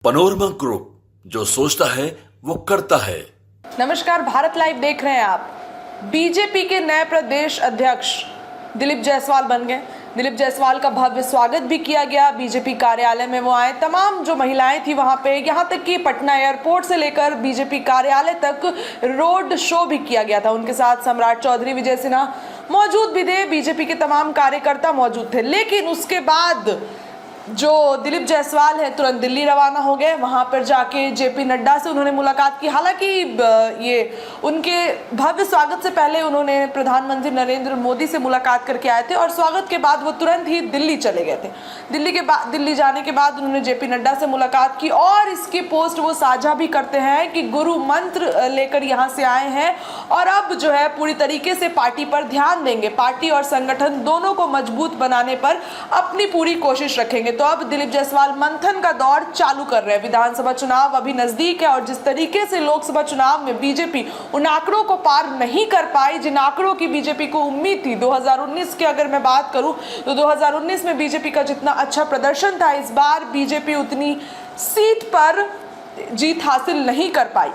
Panorama group, जो सोचता है वो करता है। नमस्कार, भारत लाइव देख रहे हैं आप। बीजेपी के नए प्रदेश अध्यक्ष दिलीप जायसवाल बन गए। दिलीप जायसवाल का भव्य स्वागत भी किया गया। बीजेपी कार्यालय में वो आए, तमाम जो महिलाएं थी वहां पे, यहाँ तक कि पटना एयरपोर्ट से लेकर बीजेपी कार्यालय तक रोड शो भी किया गया था। उनके साथ सम्राट चौधरी, विजय सिन्हा मौजूद भी थे, बीजेपी के तमाम कार्यकर्ता मौजूद थे। लेकिन उसके बाद जो दिलीप जायसवाल है तुरंत दिल्ली रवाना हो गए। वहां पर जाके जेपी नड्डा से उन्होंने मुलाकात की। हालांकि ये उनके भव्य स्वागत से पहले उन्होंने प्रधानमंत्री नरेंद्र मोदी से मुलाकात करके आए थे और स्वागत के बाद वो तुरंत ही दिल्ली चले गए थे। दिल्ली जाने के बाद उन्होंने जेपी नड्डा से मुलाकात की और इसकी पोस्ट वो साझा भी करते हैं कि गुरु मंत्र लेकर यहाँ से आए हैं और अब जो है पूरी तरीके से पार्टी पर ध्यान देंगे, पार्टी और संगठन दोनों को मजबूत बनाने पर अपनी पूरी कोशिश रखेंगे। तो अब दिलीप जायसवाल मंथन का दौर चालू कर रहे हैं। विधानसभा चुनाव अभी नजदीक है और जिस तरीके से लोकसभा चुनाव में बीजेपी उन आंकड़ों को पार नहीं कर पाई जिन आंकड़ों की बीजेपी को उम्मीद थी। 2019 की अगर मैं बात करूं तो 2019 में बीजेपी का जितना अच्छा प्रदर्शन था, इस बार बीजेपी उतनी सीट पर जीत हासिल नहीं कर पाई।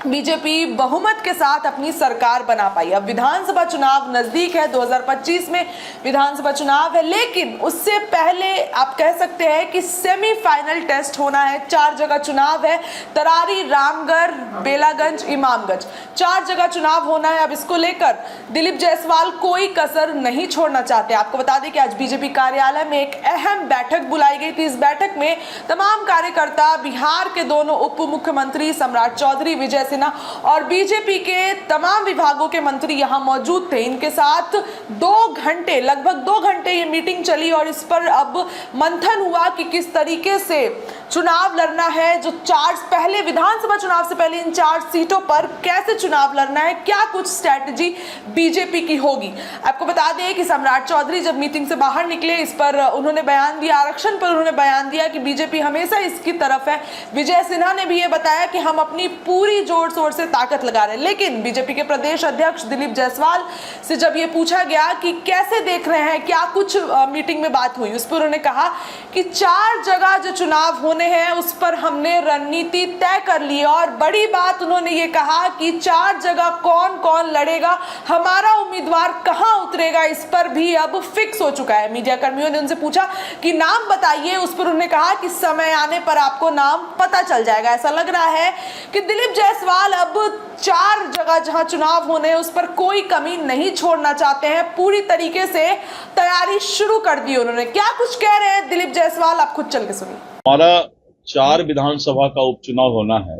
बीजेपी बहुमत के साथ अपनी सरकार बना पाई। अब विधानसभा चुनाव नजदीक है, 2025 में विधानसभा चुनाव है, लेकिन उससे पहले आप कह सकते हैं कि सेमीफाइनल टेस्ट होना है। 4 जगह चुनाव है, तरारी, रामगढ़, बेलागंज, इमामगंज, 4 जगह चुनाव होना है। अब इसको लेकर दिलीप जायसवाल कोई कसर नहीं छोड़ना चाहते। आपको बता दें कि आज बीजेपी कार्यालय में एक अहम बैठक बुलाई गई थी। इस बैठक में तमाम कार्यकर्ता, बिहार के दोनों उप मुख्यमंत्री सम्राट चौधरी, विजय सिन्हा और बीजेपी के तमाम विभागों के मंत्री यहां मौजूद थे। इनके साथ 2 घंटे, लगभग 2 घंटे ये मीटिंग चली और इस पर अब मंथन हुआ कि किस तरीके से चुनाव लड़ना है। जो 4 पहले विधानसभा चुनाव से पहले इन 4 सीटों पर कैसे चुनाव लड़ना है, क्या कुछ स्ट्रैटेजी बीजेपी की होगी। आपको बता दें कि सम्राट चौधरी जब मीटिंग से बाहर निकले, इस पर उन्होंने बयान दिया, आरक्षण पर उन्होंने बयान दिया कि बीजेपी हमेशा इसकी तरफ है। विजय सिन्हा ने भी ये बताया कि हम अपनी पूरी जोर शोर से ताकत लगा रहे हैं। लेकिन बीजेपी के प्रदेश अध्यक्ष दिलीप जायसवाल से जब ये पूछा गया कि कैसे देख रहे हैं, क्या कुछ मीटिंग में बात हुई, उस पर उन्होंने कहा कि 4 जगह जो चुनाव होने हैं उस पर हमने रणनीति तय कर ली है। और बड़ी बात उन्होंने ये कहा कि 4 जगह कौन कौन लड़ेगा, हमारा उम्मीदवार कहां उतरेगा, इस पर भी अब फिक्स हो चुका है। मीडिया कर्मियों ने उनसे पूछा कि नाम बताइए, उस पर उन्होंने कहा कि समय आने पर आपको नाम पता चल जाएगा। ऐसा लग रहा है कि दिलीप जायसवाल अब 4 जगह जहां चुनाव होने हैं उस पर कोई कमी नहीं छोड़ना चाहते हैं। पूरी तरीके से तैयारी शुरू कर दी उन्होंने। क्या कुछ कह रहे हैं दिलीप जायसवाल, आप खुद चल के सुनिए। हमारा 4 विधानसभा का उपचुनाव होना है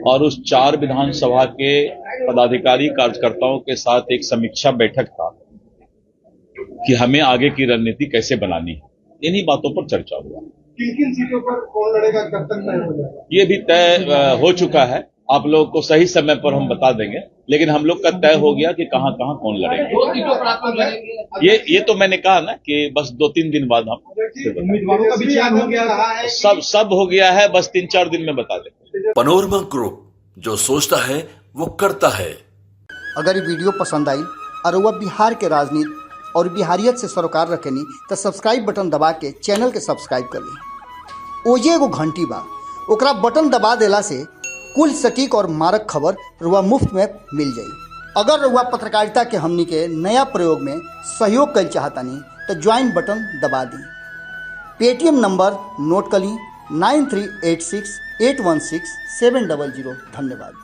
और उस 4 विधानसभा के पदाधिकारी कार्यकर्ताओं के साथ एक समीक्षा बैठक था कि हमें आगे की रणनीति कैसे बनानी है। इन्हीं बातों पर चर्चा हुआ। किन सीटों पर कौन लड़ेगा, कब तक तय हो जाएगा? ये भी तय हो चुका है। आप लोगों को सही समय पर हम बता देंगे, लेकिन हम लोग का तय हो गया कि कहां कहां कौन लड़ेगा। ये तो मैंने कहा ना कि बस 2-3 दिन बाद हम उम्मीदवारों का भी चयन हो गया, सब हो गया है, बस 3-4 दिन में बता देंगे। पनोरमा ग्रुप, जो सोचता है वो करता है। अगर ये वीडियो पसंद आई और वह बिहार के राजनीति और बिहारियत से सरोकार रखेनी तो सब्सक्राइब बटन दबा के चैनल के सब्सक्राइब कर ली। ओजे एगो घंटी बा, ओकरा बटन दबा देला से कुल सटीक और मारक खबर रुआ मुफ्त में मिल जाई। अगर रुआ पत्रकारिता के हमनी के नया प्रयोग में सहयोग कर चाहतानी तो ज्वाइन बटन दबा दी। पेटीएम नंबर नोट कर ली 9386816700। धन्यवाद।